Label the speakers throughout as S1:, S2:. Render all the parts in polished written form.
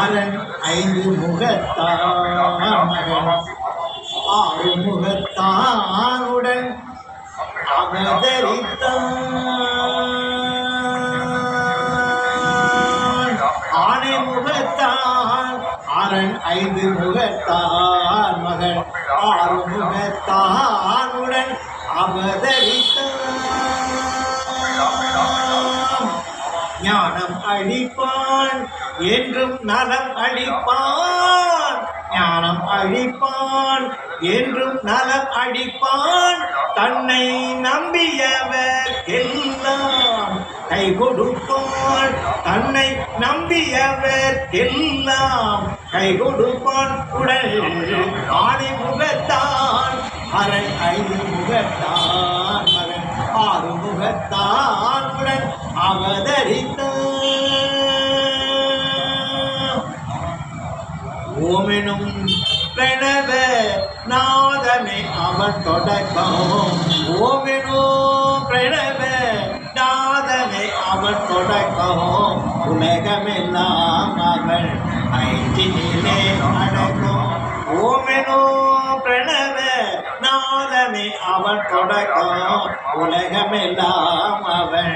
S1: அரண் ஐந்து முகத்தான் மகன் ஆறு முகத்தானுடன் அவதரித்தான் ஆனை முகத்தான் அரண் ஐந்து முகத்தான் மகன் ஆறு முகத்தானுடன் அவதரித்தான் ஞானம் அளிப்பான் என்றும் நலம் அளிப்பான் ஞானம் அளிப்பான் என்றும் நலம் அளிப்பான் தன்னை நம்பியவர் எல்லாம் கை கொடுப்பான் தன்னை நம்பியவர் எல்லாம் கை கொடுப்பான் உடல் ஆணை முகத்தான் அரண் ஐந்து முகத்தான் மகன் ஆறு முகத்தான் உடன் அவதரித்தான் ஓமெனும் பிரணவ நாதனை அவன் தொடக்கம் ஓமெனும் பிரணவ நாதனை அவன் தொடக்கம் உலகமெல்லாம் அவன் ஐந்தினிலே அடக்கும் ஓமெனும் பிரணவ நாதனை அவன் தொடக்கம் உலகமெல்லாம் அவன்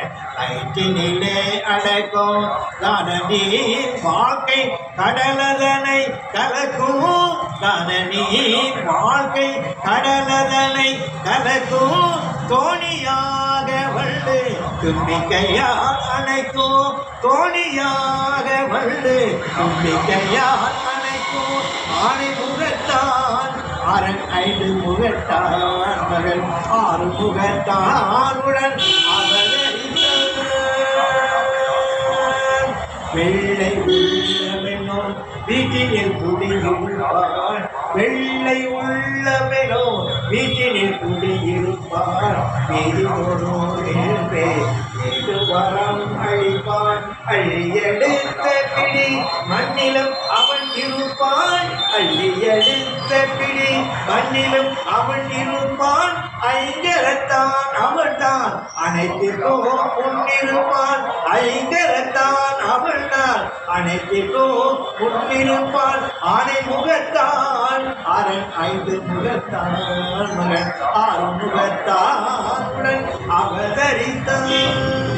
S1: ஐந்தினிலே அடக்கும் தானநீர் வாழ்க்கை கடலதனை கலக்கும் தானநீர் வாழ்க்கை கடலதனை கலக்கும் தோணியாக வள்ளு தும்பிக்கையால் அணைக்கும் தோணியாக வள்ளு தும்பிக்கையால் அணைக்கும் ஆணை முகத்தான் அரண் ஐந்து முகத்தான் மகள் ஆறு முகத்தான் உடன் அவதரித்தான் வெள்ளை உள்ளமெனோ வீட்டினில் குடியிருப்பான் வெள்ளை உள்ளமெனோ வீட்டினில் குடியிருப்பான் வரம் அழிப்பான் அள்ளி எடுத்த பிடி மண்ணிலும் அவன் இருப்பான் அள்ளி எடுத்த பிடி மண்ணிலும் அவன் இருப்பான் ஐங்கரத்தான் அவன்தான் அனைத்திற்கும் முன்னிருப்பான் ஐங்கரத்தான் அவன்தான் அனைத்திற்கும் முன்னிருப்பான் ஆனை முகத்தான் அரண் ஐந்து முகத்தான் மகன் ஆறு முகத்தான் அவதரித்தான்